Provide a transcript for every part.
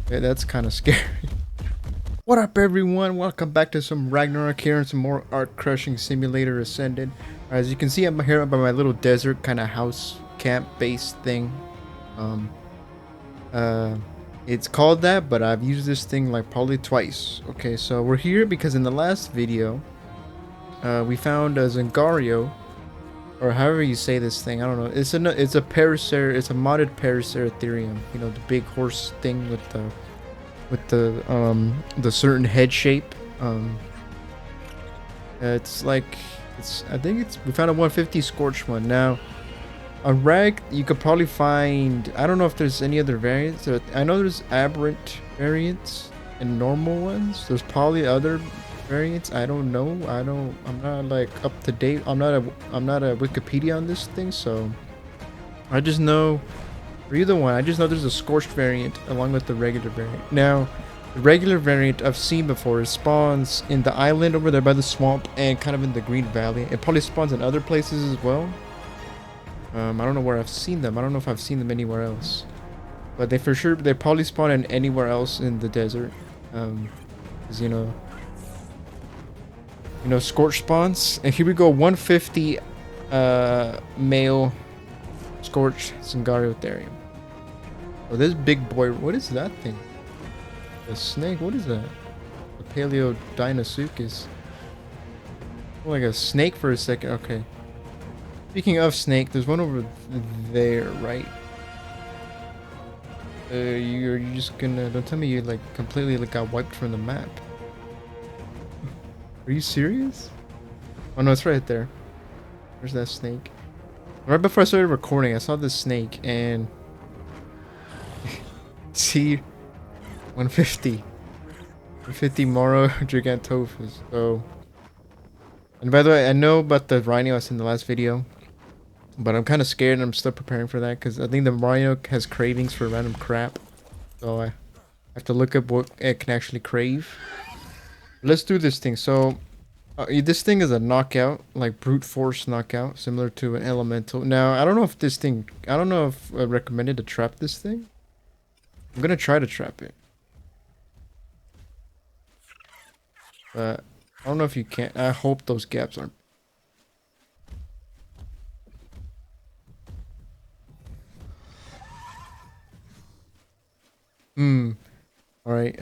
Yeah, that's kind of scary. What up, everyone? Welcome back to some Ragnarok here and some more Art Crushing Simulator Ascended. As you can see, I'm here by my little desert kind of house camp base thing. Um, uh, it's called that, but I've used this thing like probably twice. Okay, so we're here because in the last video, we found a Dzungario, or however you say this thing. I don't know. It's a Paracer. It's a modded Paraceratherium. You know, the big horse thing with the certain head shape. It's like I think we found a 150 scorch one. Now on Rag you could probably find, I don't know if there's any other variants. I know there's aberrant variants and normal ones. There's probably other variants. I don't know. I'm not like up to date. I'm not a Wikipedia on this thing, so I just know for either one, I just know there's a scorched variant along with the regular variant. Now, the regular variant I've seen before, it spawns in the island over there by the swamp and kind of in the Green Valley. It probably spawns in other places as well. I don't know where I've seen them. I don't know if I've seen them anywhere else. But they probably spawn in anywhere else in the desert. 'Cause, you know, scorch spawns. And here we go, 150 male scorched Dzungariotherium. Oh, this big boy, what is that thing? A snake? What is that? A Paleo Dinosuchus. Oh, like a snake for a second. Okay. Speaking of snake, there's one over there, right? You're just gonna, don't tell me you like completely like got wiped from the map. Are you serious? Oh no, it's right there. Where's that snake? Right before I started recording, I saw this snake and see 150 Moro Gigantophus. So, and by the way, I know about the rhino I in the last video, but I'm kind of scared and I'm still preparing for that because I think the rhino has cravings for random crap. So I have to look up what it can actually crave. Let's do this thing. So this thing is a knockout, like brute force knockout, similar to an elemental. Now, I don't know if I recommended to trap this thing. I'm gonna try to trap it. But I don't know if you can. I hope those gaps aren't. Alright,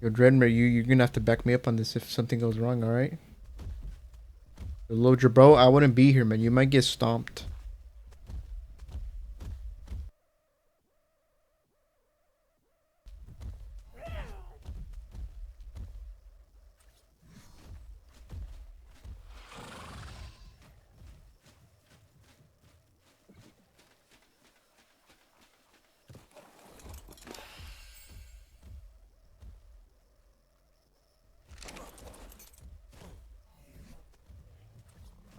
Yo, Dreadmare, you're gonna have to back me up on this if something goes wrong, alright? Load your bro, I wouldn't be here, man. You might get stomped.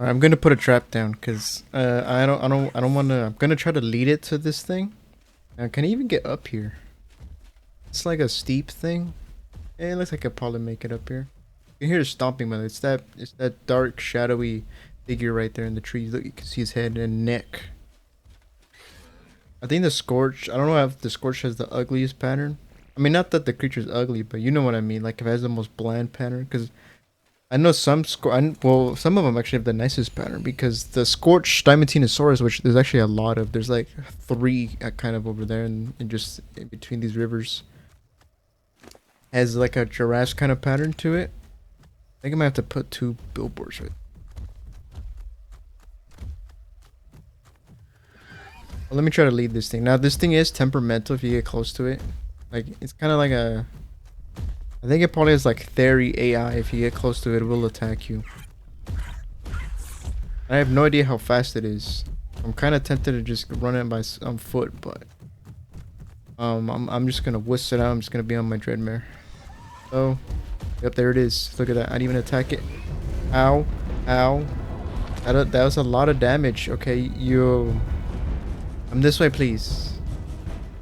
I'm gonna put a trap down because I don't want to. I'm gonna try to lead it to this thing. Can I even get up here? It's like a steep thing. It looks like I could probably make it up here. You can hear the stomping, man. It's that dark, shadowy figure right there in the trees. Look, you can see his head and neck. I think the Scorch. I don't know if the Scorch has the ugliest pattern. I mean, not that the creature's ugly, but you know what I mean. Like if it has the most bland pattern, because I know some well, some of them actually have the nicest pattern because the Scorched Diamantinosaurus, which there's actually a lot of, there's like 3 kind of over there and just in between these rivers, has like a giraffe kind of pattern to it. I think I might have to put 2 billboards right. Well, let me try to lead this thing. Now this thing is temperamental if you get close to it. Like it's kind of like a, I think it probably has like Theory AI. If you get close to it, it will attack you. I have no idea how fast it is. I'm kind of tempted to just run it by foot, but I'm just gonna whisk it out. I'm just gonna be on my Dreadmare. Oh, yep, there it is. Look at that. I didn't even attack it. Ow, ow. That was a lot of damage. Okay, I'm this way, please.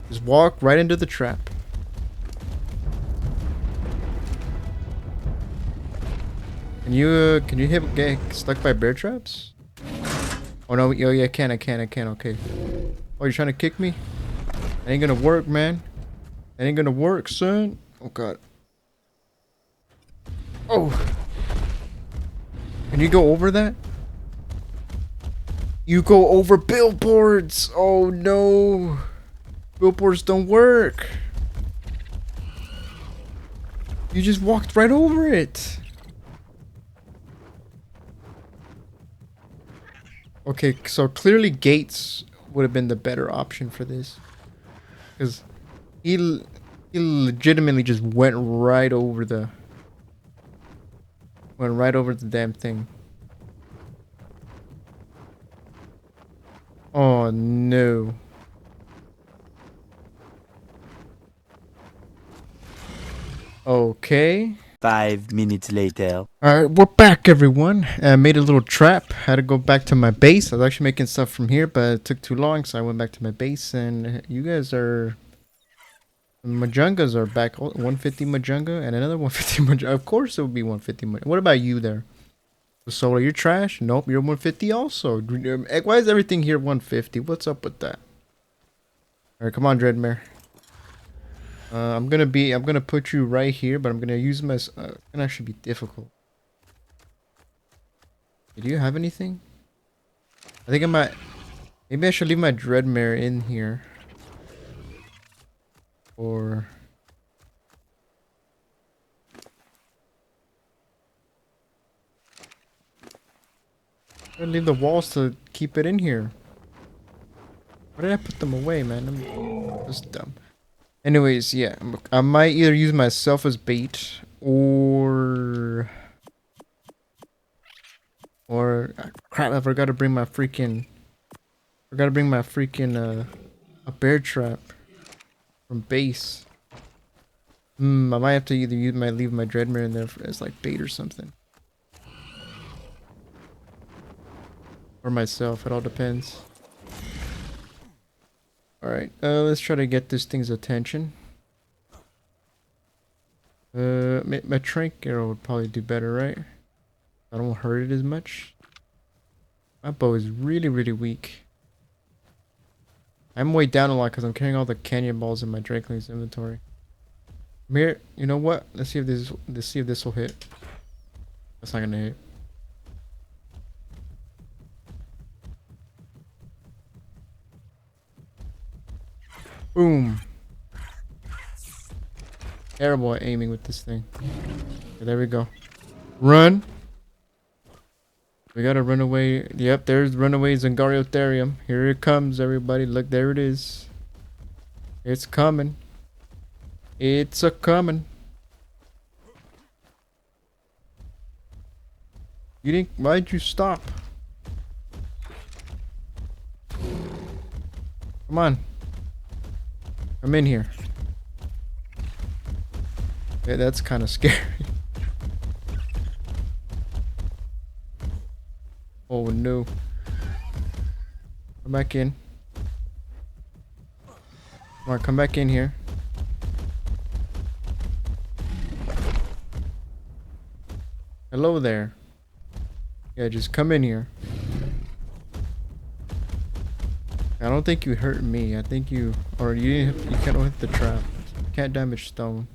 Just walk right into the trap. Can you get stuck by bear traps? Oh no, yeah, I can, okay. Oh, you're trying to kick me? That ain't gonna work, man. That ain't gonna work, son. Oh god. Oh. Can you go over that? You go over billboards. Oh no. Billboards don't work. You just walked right over it. Okay, so clearly gates would have been the better option for this. Because he legitimately just went right over the damn thing. Oh no. Okay. 5 minutes later. Alright, we're back, everyone. I made a little trap. Had to go back to my base. I was actually making stuff from here, but it took too long, so I went back to my base. And you guys are... Majungas are back. 150 Majunga and another 150 Majunga. Of course it would be 150 Majunga. What about you there? Solar, you're trash? Nope, you're 150 also. Why is everything here 150? What's up with that? Alright, come on, Dreadmare. I'm gonna put you right here, but I'm gonna use my, it can actually be difficult. Do you have anything? I think I might, maybe I should leave my Dreadmare in here. Or... I'm gonna leave the walls to keep it in here. Why did I put them away, man? That's dumb. Anyways, yeah, I might either use myself as bait or crap, I forgot to bring my freaking a bear trap from base. I might have to either leave my Dreadmare in there as like bait or something. Or myself, it all depends. Alright, let's try to get this thing's attention. My trank arrow would probably do better, right? I don't hurt it as much. My bow is really, really weak. I'm way down a lot because I'm carrying all the canyon balls in my Drakeling's inventory. Here, you know what? Let's see if this will hit. That's not gonna hit. Boom. Terrible at aiming with this thing. Okay, there we go. Run. We gotta run away. Yep, there's runaway Dzungariotherium. Here it comes, everybody. Look, there it is. It's coming. It's a coming. You didn't. Why'd you stop? Come on. I'm in here. Yeah, that's kind of scary. Oh no. Come back in. Come on, come back in here. Hello there. Yeah, just come in here. I don't think you hurt me. I think you... Or you can't hit the trap. You can't damage stone.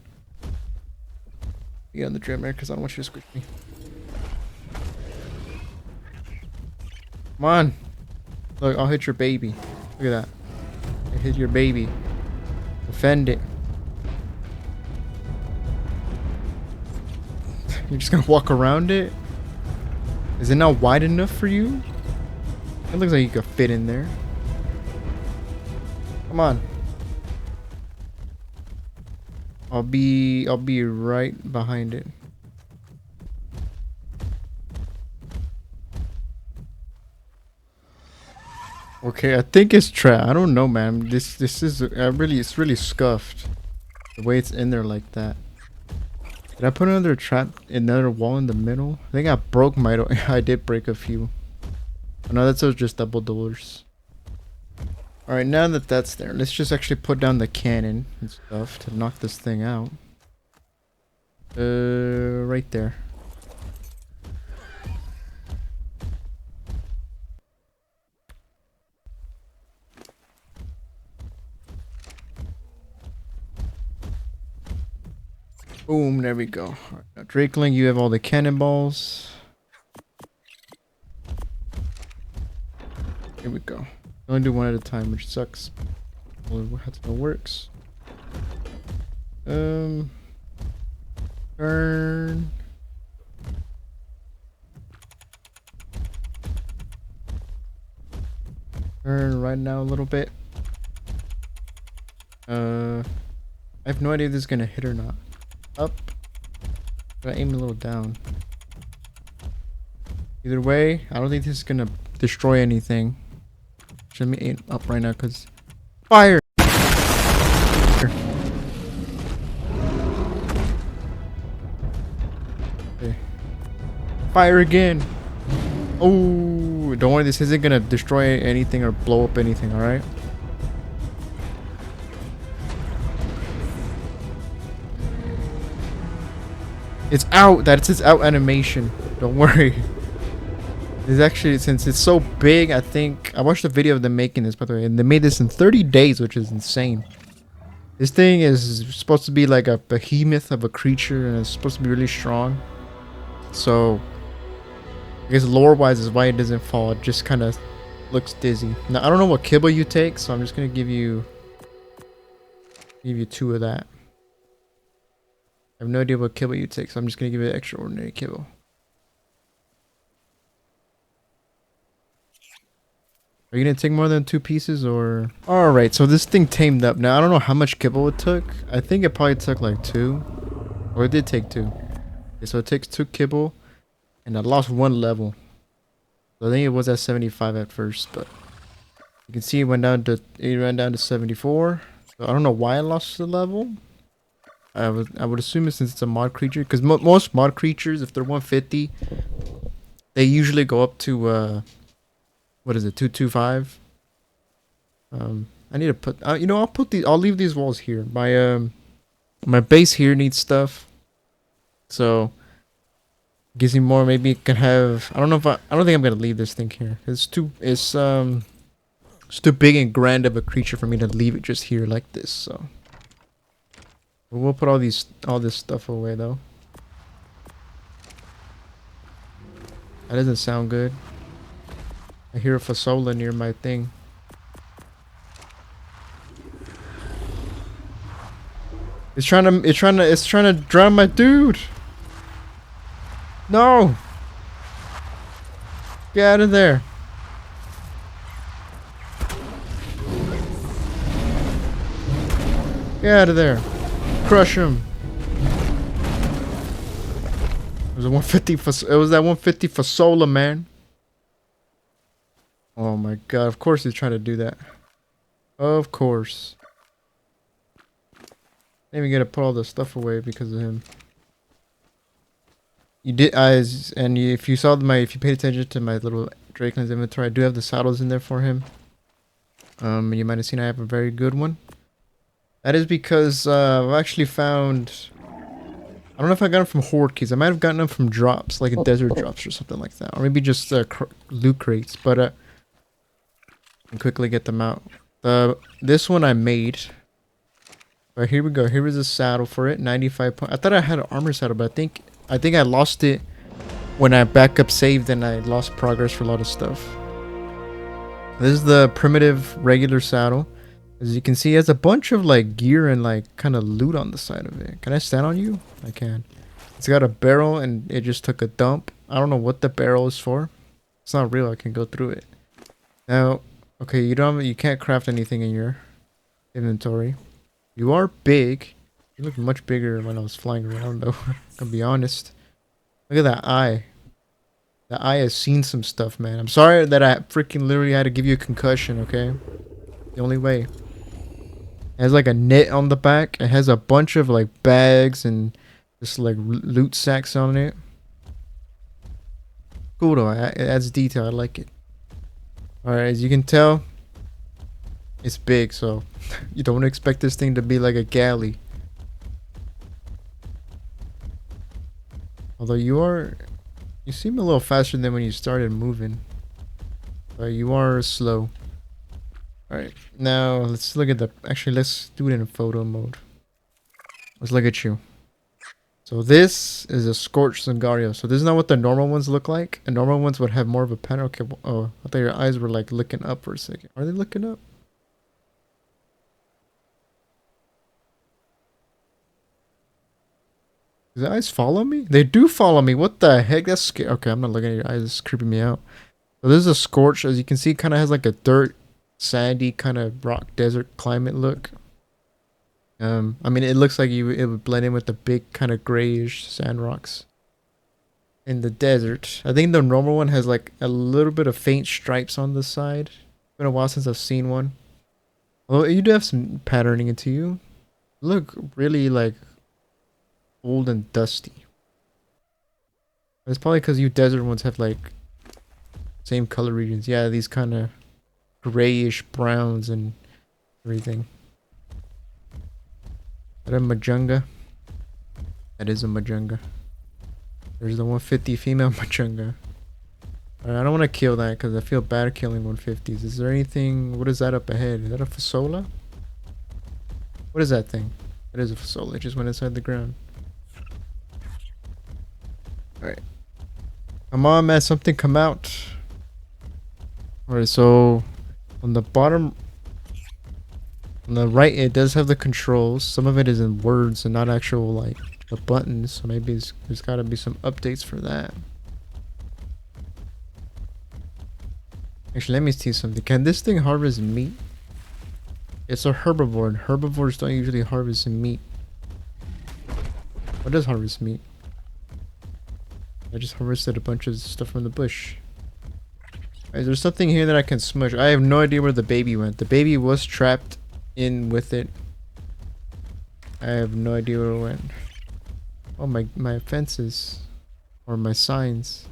You on the Dreadmare because I don't want you to squish me. Come on. Look, I'll hit your baby. Look at that. I hit your baby. Defend it. You're just gonna walk around it? Is it not wide enough for you? It looks like you could fit in there. Come on. I'll be right behind it. Okay, I think it's trapped. I don't know, man. This is it's really scuffed. The way it's in there like that. Did I put another trap, another wall in the middle? I think I broke my... I did break a few. Oh, no, that's just double doors. Alright, now that that's there, let's just actually put down the cannon and stuff to knock this thing out. Right there. Boom, there we go. Alright, now Drakeling, you have all the cannonballs. Here we go. Only do one at a time, which sucks. Only how it works. Turn. Turn right now a little bit. I have no idea if this is gonna hit or not. Up. But I aim a little down. Either way, I don't think this is gonna destroy anything. Let me aim up right now, cause fire. Okay. Fire again. Oh, don't worry, this isn't gonna destroy anything or blow up anything. All right. It's out. That's its out animation. Don't worry. It's actually, since it's so big, I think I watched a video of them making this, by the way, and they made this in 30 days, which is insane. This thing is supposed to be like a behemoth of a creature, and it's supposed to be really strong. So I guess lore-wise is why it doesn't fall. It just kind of looks dizzy. Now I don't know what kibble you take, so I'm just gonna give you 2 of that. I have no idea what kibble you take, so I'm just gonna give it extraordinary kibble. Are you gonna take more than 2 pieces or? Alright, so this thing tamed up. Now I don't know how much kibble it took. I think it probably took like 2. Or it did take 2. Okay, so it takes 2 kibble. And I lost 1 level. So I think it was at 75 at first, but you can see it ran down to 74. So I don't know why I lost the level. I would assume it since it's a mod creature, because most mod creatures, if they're 150, they usually go up to what is it, 225? I need to put you know, I'll leave these walls here. My base here needs stuff. So gives me more, maybe it can have, I don't think I'm gonna leave this thing here. It's too big and grand of a creature for me to leave it just here like this, so we'll put all this stuff away though. That doesn't sound good. I hear a fasola near my thing. It's trying to drown my dude. No! Get out of there. Get out of there. Crush him. It was a 150 it was that 150 fasola, man. Oh my god, of course he's trying to do that. Of course. I ain't even gonna put all the stuff away because of him. You did, if you saw if you paid attention to my little Drakeland's inventory, I do have the saddles in there for him. You might have seen I have a very good one. That is because I've actually found, I don't know if I got them from horde keys. I might have gotten them from drops, like a desert drops or something like that, or maybe just loot crates. But I can quickly get them out. This one I made. But here we go. Here is a saddle for it. 95 points. I thought I had an armor saddle, but I think I lost it when I backup saved and I lost progress for a lot of stuff. This is the primitive regular saddle. As you can see, it has a bunch of like gear and like kind of loot on the side of it. Can I stand on you? I can. It's got a barrel and it just took a dump. I don't know what the barrel is for. It's not real. I can go through it. Now, okay, you can't craft anything in your inventory. You are big. You look much bigger when I was flying around though. I'll be honest. Look at that eye. That eye has seen some stuff, man. I'm sorry that I freaking literally had to give you a concussion, okay? The only way. It has like a net on the back. It has a bunch of like bags and just like loot sacks on it. Cool though. It adds detail. I like it. Alright, as you can tell, it's big, so you don't expect this thing to be like a galley. Although you seem a little faster than when you started moving. But you are slow. Alright, now let's look at let's do it in photo mode. Let's look at you. So this is a scorched Dzungario. So this is not what the normal ones look like. The normal ones would have more of a pattern. Okay, oh, I thought your eyes were like looking up for a second. Are they looking up? Does the eyes follow me? They do follow me. What the heck? That's scary. Okay, I'm not looking at your eyes. It's creeping me out. So this is a scorch. As you can see, it kind of has like a dirt, sandy kind of rock desert climate look. I mean, it looks like it would blend in with the big kind of grayish sand rocks in the desert. I think the normal one has like a little bit of faint stripes on the side. It's been a while since I've seen one. Although you do have some patterning into you. Look really like old and dusty. It's probably because you desert ones have like same color regions. Yeah, these kind of grayish browns and everything. Is that a Majunga? That is a Majunga. There's the 150 female Majunga. Alright, I don't want to kill that because I feel bad killing 150s. Is there anything... What is that up ahead? Is that a Fasola? What is that thing? It is a Fasola. It just went inside the ground. Alright. Come on, man. Something come out. Alright, so... On the bottom... On the right, it does have the controls. Some of it is in words and not actual, like, the buttons. So maybe there's got to be some updates for that. Actually, let me see something. Can this thing harvest meat? It's a herbivore, and herbivores don't usually harvest meat. What does harvest meat? I just harvested a bunch of stuff from the bush. Is there something here that I can smush? I have no idea where the baby went. The baby was trapped in with it. I have no idea where it went. Oh, my fences. Or my signs.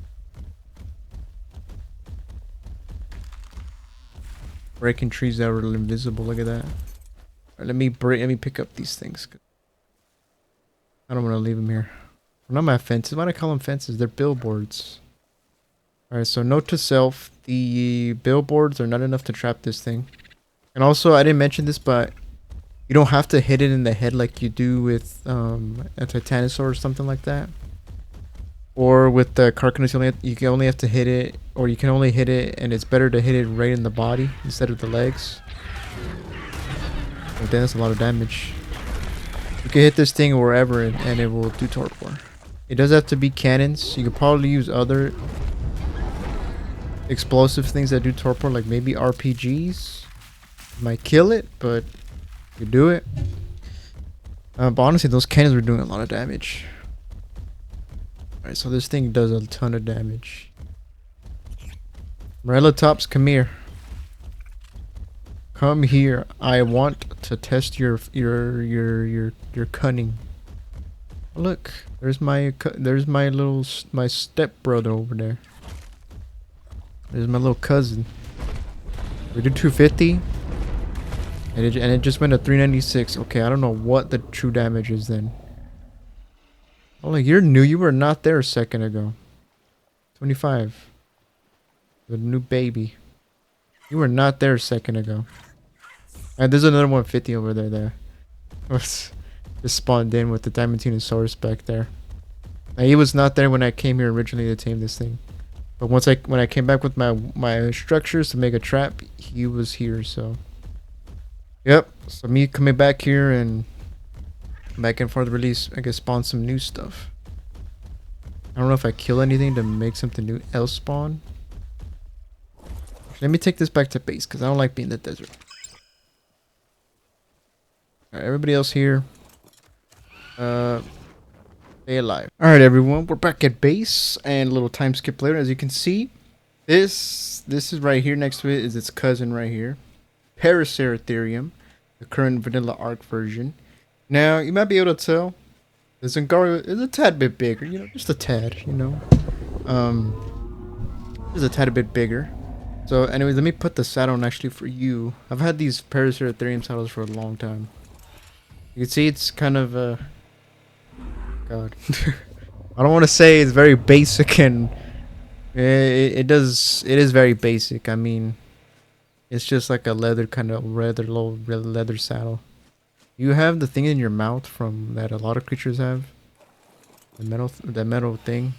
Breaking trees that were invisible. Look at that. Alright, let me pick up these things. I don't want to leave them here. They're not my fences. Why do I call them fences? They're billboards. Alright, so note to self. The billboards are not enough to trap this thing. And also, I didn't mention this, but you don't have to hit it in the head like you do with a Titanosaur or something like that. Or with the Carcanosaurus, you can only have to hit it, or you can only hit it, and it's better to hit it right in the body instead of the legs. Oh, damn, that's a lot of damage. You can hit this thing wherever, and it will do torpor. It does have to be cannons. You could probably use other explosive things that do torpor, like maybe RPGs. Might kill it, but you do it. But honestly, those cannons were doing a lot of damage. Alright, so this thing does a ton of damage. Morellatops, come here. Come here. I want to test your cunning. Oh, look, there's my stepbrother over there. There's my little cousin. We did 250. And it just went to 396. Okay, I don't know what the true damage is then. Oh, like you're new. You were not there a second ago. 25. The new baby. You were not there a second ago. And there's another 150 over there. Just spawned in with the Diamantinosaurus back there. Now, he was not there when I came here originally to tame this thing. But when I came back with my structures to make a trap, he was here. So. Yep, so me coming back here and back in for the release, I guess spawn some new stuff. I don't know if I kill anything to make something new else spawn. Let me take this back to base because I don't like being in the desert. Alright, everybody else here. Stay alive. Alright everyone, we're back at base and a little time skip later. As you can see, this is right here next to it is its cousin right here. Dzungariotherium, the current vanilla ARK version. Now, you might be able to tell the Dzungario is a tad bit bigger, you know, just a tad, you know. Just a tad bit bigger. So, anyways, let me put the saddle on actually for you. I've had these Dzungariotherium saddles for a long time. You can see it's kind of, God. I don't want to say it's very basic and it is very basic. I mean, it's just like a leather kind of low leather saddle. You have the thing in your mouth from that a lot of creatures have. The metal thing.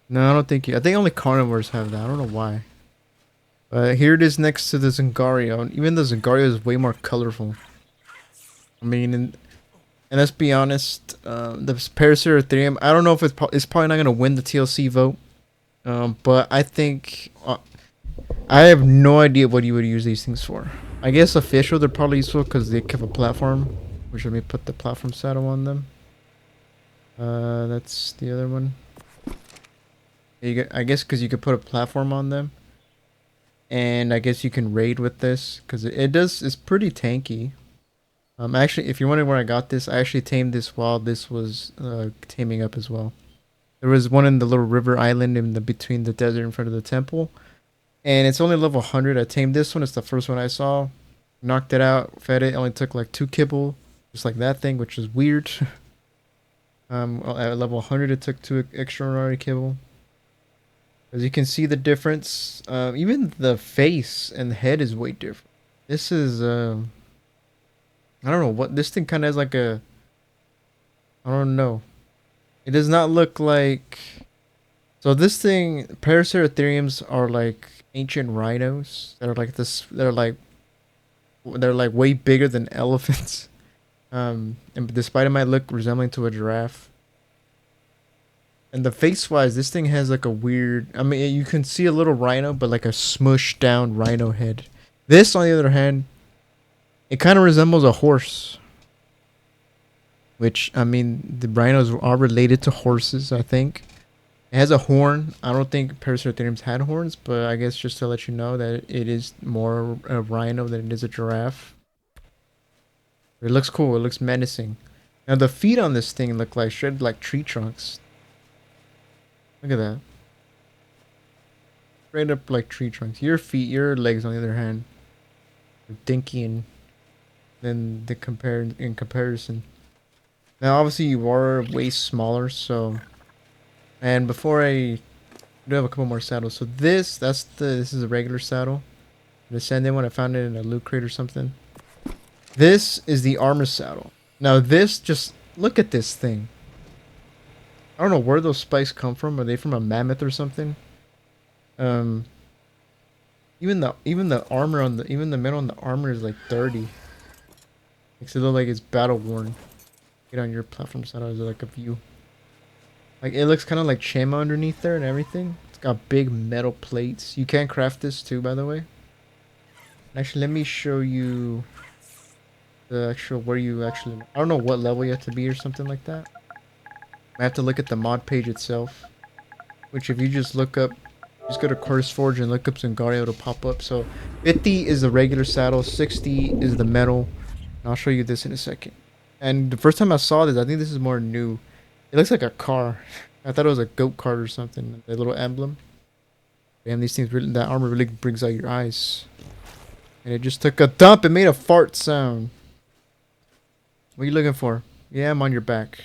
No, I don't think you. I think only carnivores have that. I don't know why. But here it is next to the Dzungario. And even the Dzungario is way more colorful. I mean, and let's be honest, the Paraceratherium, I don't know if it's probably not going to win the TLC vote. But I think I have no idea what you would use these things for. I guess official they're probably useful because they have a platform. Which let me put the platform saddle on them. That's the other one. I guess because you could put a platform on them. And I guess you can raid with this because it's pretty tanky. Actually, if you're wondering where I got this, I actually tamed this while this was taming up as well. There was one in the little river island in the between the desert in front of the temple, and it's only level 100. I tamed this one. It's the first one I saw. Knocked it out, fed it. Only took like 2 kibble, just like that thing, which is weird. At level 100, it took 2 extraordinary kibble. As you can see the difference, even the face and the head is way different. This is, I don't know what, this thing kind of has like a, I don't know. It does not look like, so this thing, Paraceratheriums are like ancient rhinos that are like this, they're like way bigger than elephants. And despite it might look resembling to a giraffe. And the face-wise, this thing has like a weird... I mean, you can see a little rhino, but like a smushed down rhino head. This, on the other hand, it kind of resembles a horse. Which, I mean, the rhinos are related to horses, I think. It has a horn. I don't think Paraceratheriums had horns, but I guess just to let you know that it is more a rhino than it is a giraffe. It looks cool. It looks menacing. Now, the feet on this thing look like shredded like tree trunks. Look at that. Straight up like tree trunks. Your feet, your legs, on the other hand, are dinky and then in comparison. Now, obviously, you are way smaller, so. And before I do have a couple more saddles. So this is a regular saddle. The Ascended one, I found it in a loot crate or something. This is the armor saddle. Now, this just look at this thing. I don't know where those spikes come from. Are they from a mammoth or something? Even the armor on the metal on the armor is like dirty. Makes it look like it's battle worn. Get on your platform side as like a view. Like it looks kind of like Chema underneath there and everything. It's got big metal plates. You can craft this too, by the way. Actually, let me show you the actual where you actually. I don't know what level you have to be or something like that. I have to look at the mod page itself, which if you just look up, just go to CurseForge and look up Dzungario, it'll pop up. So 50 is the regular saddle, 60 is the metal. And I'll show you this in a second. And the first time I saw this, I think this is more new. It looks like a car. I thought it was a goat cart or something. The little emblem. Damn, these things really, that armor really brings out your eyes. And it just took a dump. It made a fart sound. What are you looking for? Yeah, I'm on your back.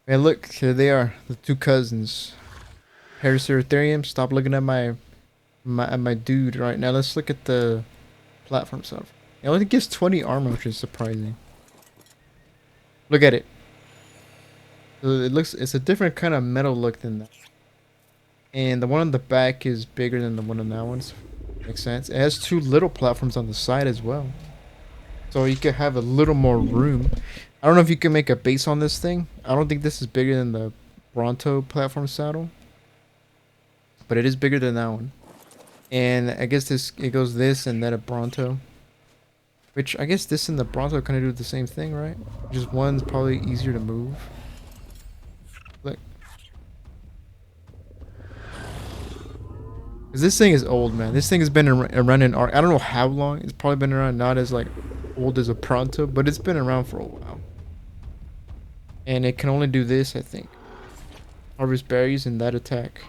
Man, look, here they are, the 2 cousins. Paraceratherium, stop looking at my dude right now. Let's look at the platform stuff. It only gives 20 armor, which is surprising. Look at it. So it's a different kind of metal look than that. And the one on the back is bigger than the one on that one. Makes sense. It has 2 little platforms on the side as well. So you can have a little more room. I don't know if you can make a base on this thing. I don't think this is bigger than the Bronto platform saddle. But it is bigger than that one. And I guess it goes this and then a Bronto. Which I guess this and the Bronto kind of do the same thing, right? Just one's probably easier to move. Look. Because this thing is old, man. This thing has been around in ARK. I don't know how long. It's probably been around, not as like old as a Pronto, but it's been around for a while. And it can only do this, I think. Harvest berries and that attack.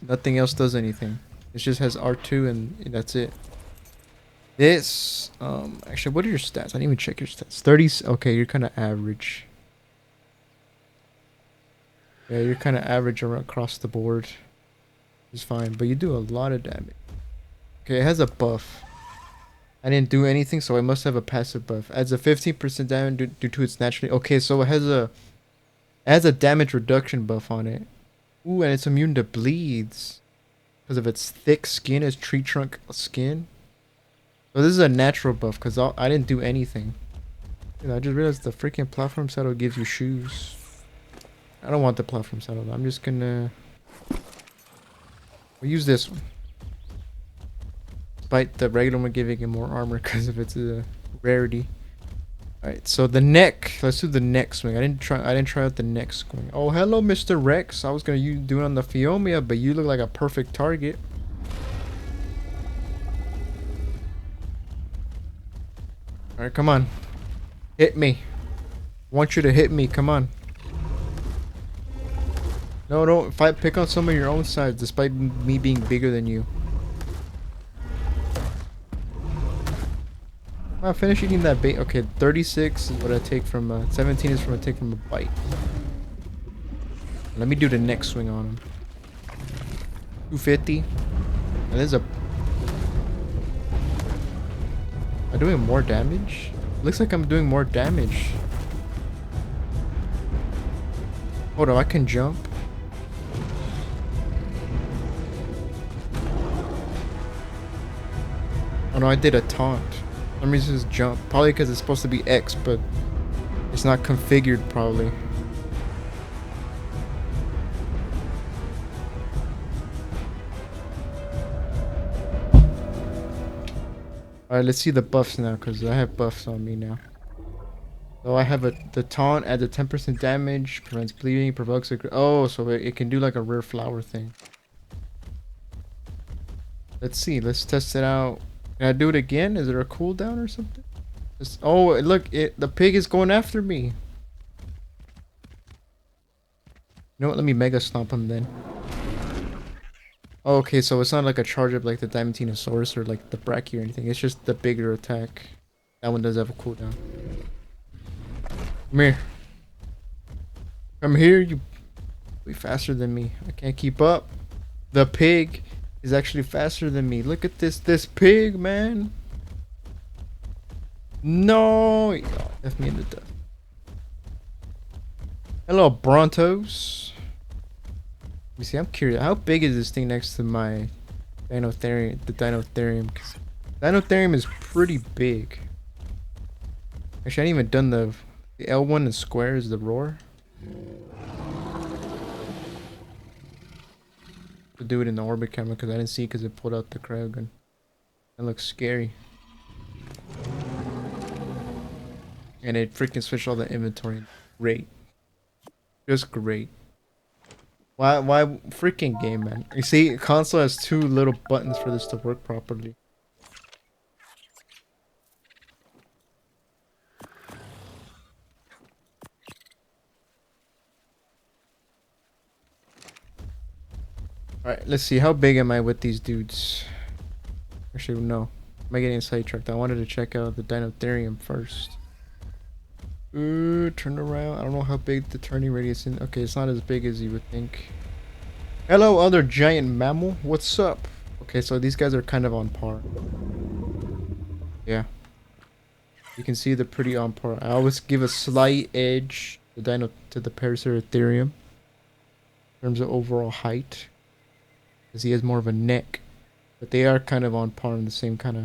Nothing else does anything. It just has R2 and that's it. This, actually, what are your stats? I didn't even check your stats. 30, okay, you're kind of average. Yeah, you're kind of average across the board. It's fine, but you do a lot of damage. Okay, it has a buff. I didn't do anything, so I must have a passive buff. Adds a 15% damage due to its naturally. Okay, so it has a damage reduction buff on it. Ooh, and it's immune to bleeds because of its thick skin, its tree trunk skin. So this is a natural buff because I didn't do anything. Dude, I just realized the freaking platform saddle gives you shoes. I don't want the platform saddle. I'm just gonna we'll use this one. Despite the regular one giving it more armor because of its rarity. Alright, so the neck. Let's do the neck swing. I didn't try out the neck swing. Oh, hello, Mr. Rex. I was gonna do it on the Fiomia, but you look like a perfect target. Alright, come on. Hit me. I want you to hit me. Come on. No, don't fight. Pick on some of your own sides, despite me being bigger than you. I finished eating that bait. Okay, 36 is what I take from 17 is from I take from a bite. Let me do the neck swing on him. 250. And there's a. Am I doing more damage? Looks like I'm doing more damage. Hold on, I can jump. Oh no, I did a taunt. Let me just jump. Probably because it's supposed to be X, but it's not configured probably. Alright, let's see the buffs now, because I have buffs on me now. So I have the taunt adds a 10% damage, prevents bleeding, provokes a... Oh, so it can do like a rare flower thing. Let's see, let's test it out. Can I do it again? Is there a cooldown or something? Oh, look, the pig is going after me. You know what? Let me mega stomp him then. Oh, okay, so it's not like a charge up like the Diamantinosaurus or like the Brachii or anything. It's just the bigger attack. That one does have a cooldown. Come here. Come here, you way faster than me. I can't keep up. The pig is actually faster than me. Look at this pig, man. No, oh, left me in the dust. Hello, Brontos. Let me see. I'm curious. How big is this thing next to my Dinotherium? The Dinotherium. Cause Dinotherium is pretty big. Actually, I ain't even done the L1 and square is the roar. To do it in the orbit camera because I didn't see because it pulled out the cryo gun. That looks scary. And it freaking switched all the inventory. Great. Just great. Why freaking game, man? You see, console has 2 little buttons for this to work properly. Alright, let's see. How big am I with these dudes? Actually, no. Am I getting sidetracked? I wanted to check out the Dinotherium first. Turn around. I don't know how big the turning radius is. Okay, it's not as big as you would think. Hello, other giant mammal. What's up? Okay, so these guys are kind of on par. Yeah. You can see they're pretty on par. I always give a slight edge to the Paraceratherium in terms of overall height. Because he has more of a neck. But they are kind of on par in the same kind of...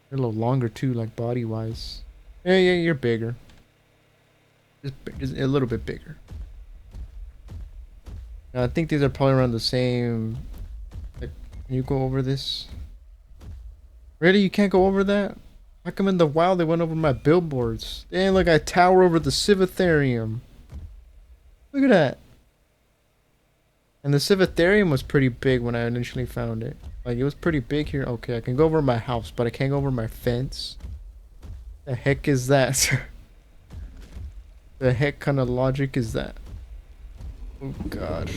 They're a little longer too, like body-wise. Yeah, you're bigger. Just a little bit bigger. Now, I think these are probably around the same... Like, can you go over this? Really? You can't go over that? How come in the wild they went over my billboards? Damn, look, I tower over the Civatherium. Look at that. And the Civatherium was pretty big when I initially found it. Like, it was pretty big here. Okay, I can go over my house, but I can't go over my fence. The heck is that? The heck kind of logic is that? Oh, God.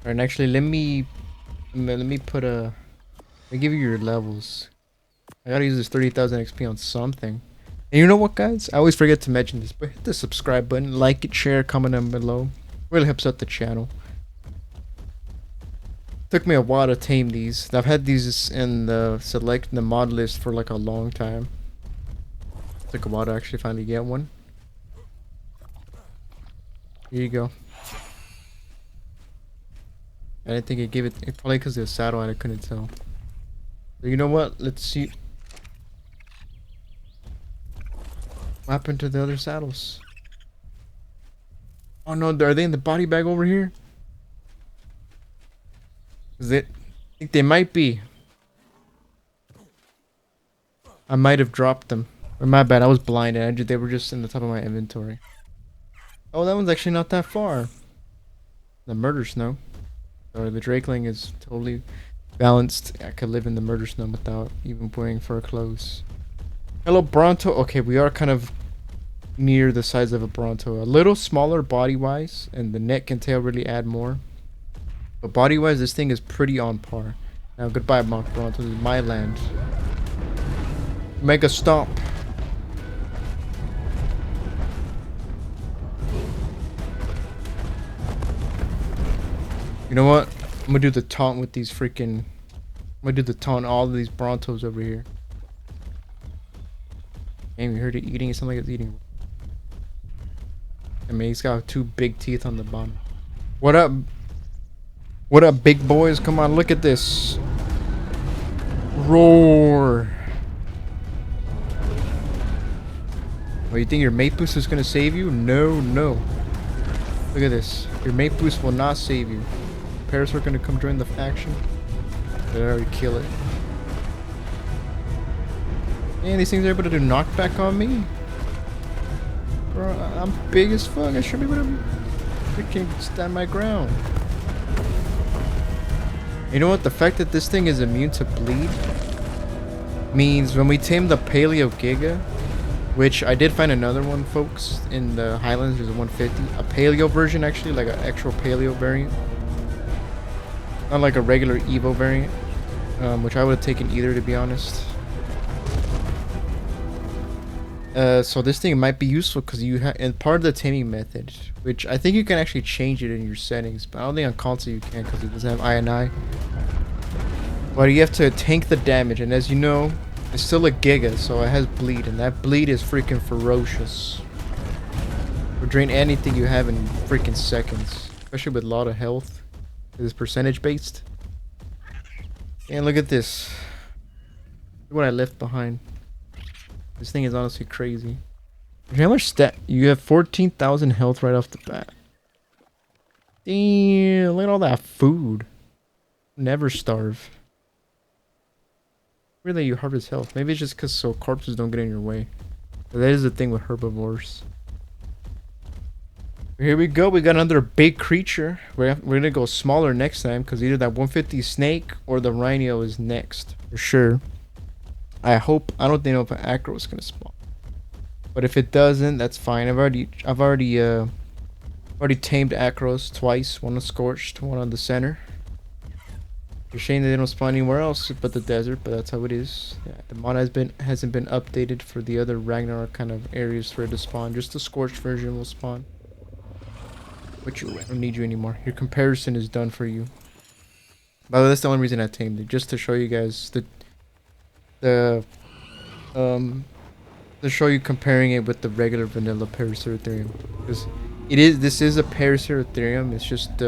Alright, actually, let me put a... Let me give you your levels. I gotta use this 30,000 XP on something. And you know what, guys? I always forget to mention this, but hit the subscribe button, like it, share, comment down below. Really helps out the channel. Took me a while to tame these. I've had these in the mod list for like a long time. Took a while to actually finally get one. Here you go. I didn't think it gave it, probably because of the saddle and I couldn't tell. So you know what? Let's see. What happened to the other saddles? Oh no, are they in the body bag over here? Is it? I think they might be. I might have dropped them. Or my bad, I was blinded. They were just in the top of my inventory. Oh, that one's actually not that far. The murder snow. Or the drakeling is totally balanced. I could live in the murder snow without even wearing fur clothes. Hello, Bronto. Okay, we are kind of near the size of a Bronto. A little smaller body-wise, and the neck and tail really add more. But body-wise, this thing is pretty on par. Now, goodbye, Mock Bronto. This is my land. Mega stomp. You know what? I'm gonna do the taunt with these freaking... I'm gonna do the taunt all of these Brontos over here. Damn, you heard it eating? It sounds like it's eating. I mean, he's got two big teeth on the bottom. What up? What up, big boys? Come on, look at this. Roar. What, you think your mate boost is gonna save you? No, no. Look at this. Your mate boost will not save you. Paris are gonna come join the faction. They already kill it. Man, these things are able to do knockback on me. Bro, I'm big as fuck. I should be able to freaking stand my ground. You know what? The fact that this thing is immune to bleed means when we tame the Paleo Giga, which I did find another one, folks, in the Highlands. There's a 150, a Paleo version, actually, like an actual Paleo variant, not like a regular Evo variant, which I would have taken either, to be honest. So this thing might be useful because you have, and part of the taming method, which I think you can actually change it in your settings, but I don't think on console you can because it doesn't have I&I. But you have to tank the damage, and as you know, it's still a Giga, so it has bleed, and that bleed is freaking ferocious. Will drain anything you have in freaking seconds, especially with a lot of health. It's percentage based. And look at this. Look what I left behind. This thing is honestly crazy. How much stat? You have 14,000 health right off the bat. Damn, look at all that food. Never starve. Really, you harvest health. Maybe it's just because so corpses don't get in your way. But that is the thing with herbivores. Here we go. We got another big creature. We're gonna go smaller next time because either that 150 snake or the rhino is next for sure. I hope. I don't think an acro is gonna spawn, but if it doesn't, that's fine. I've already tamed acros twice. One on scorched, one on the center. It's a shame that they don't spawn anywhere else but the desert, but that's how it is. Yeah, the mod hasn't been updated for the other Ragnarok kind of areas for it to spawn. Just the scorched version will spawn. But I don't need you anymore. Your comparison is done for you. By the way, that's the only reason I tamed it, just to show you guys to show you comparing it with the regular vanilla Paraceratherium, because this is a Paraceratherium. It's just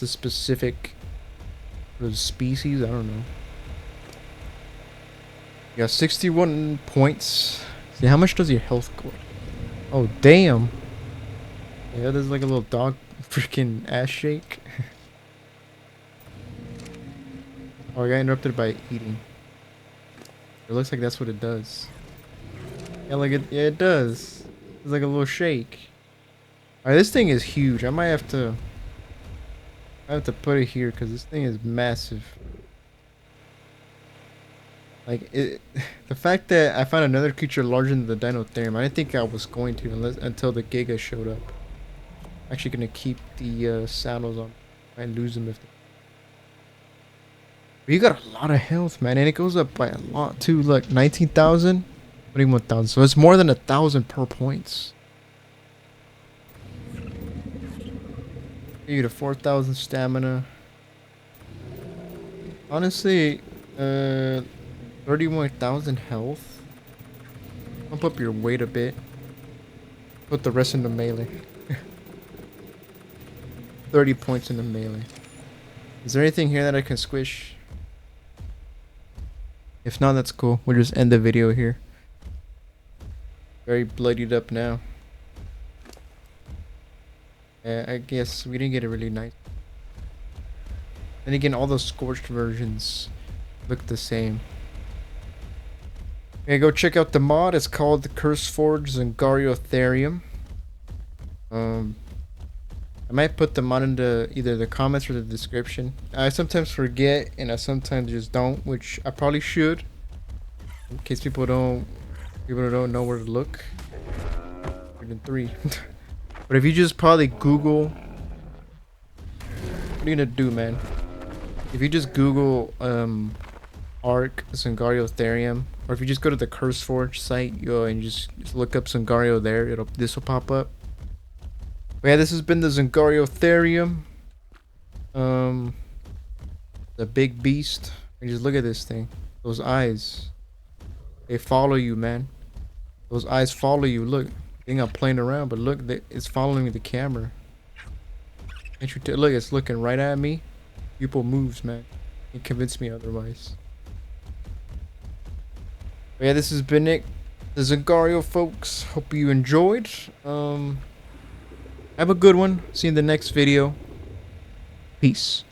a specific sort of species. I don't know. You got 61 points. See, how much does your health go? Oh damn! Yeah, there's like a little dog freaking ass shake. Oh, I got interrupted by eating. It looks like that's what it does. Yeah, like yeah, it does. It's like a little shake. Alright, this thing is huge. I have to put it here because this thing is massive. Like the fact that I found another creature larger than the Dinotherium, I didn't think I was going to until the Giga showed up. I'm actually gonna keep the saddles on. I might lose them if. But you got a lot of health, man, and it goes up by a lot too. Look, 19,000, 21,000. So it's more than 1,000 per points. You to 4,000 stamina. Honestly, 31,000 health. Pump up your weight a bit. Put the rest in the melee. 30 points in the melee. Is there anything here that I can squish? If not, that's cool. We'll just end the video here. Very bloodied up now. I guess we didn't get a really nice. Then again, all those scorched versions look the same. Okay, go check out the mod. It's called the CurseForge Dzungariotherium. I might put the mod into either the comments or the description. I sometimes forget and I sometimes just don't, which I probably should. In case people don't know where to look. 3. But if you just probably Google, what are you gonna do, man? If you just Google ARK Dzungariotherium, or if you just go to the CurseForge site, and just look up Dzungario there, this will pop up. But yeah, this has been the Dzungariotherium. The big beast. And just look at this thing. Those eyes. They follow you, man. Those eyes follow you. Look. I think I'm playing around, but look, it's following the camera. Can't you look, it's looking right at me. People moves, man. You convince me otherwise. But yeah, this has been it. The Dzungario, folks. Hope you enjoyed. Have a good one. See you in the next video. Peace.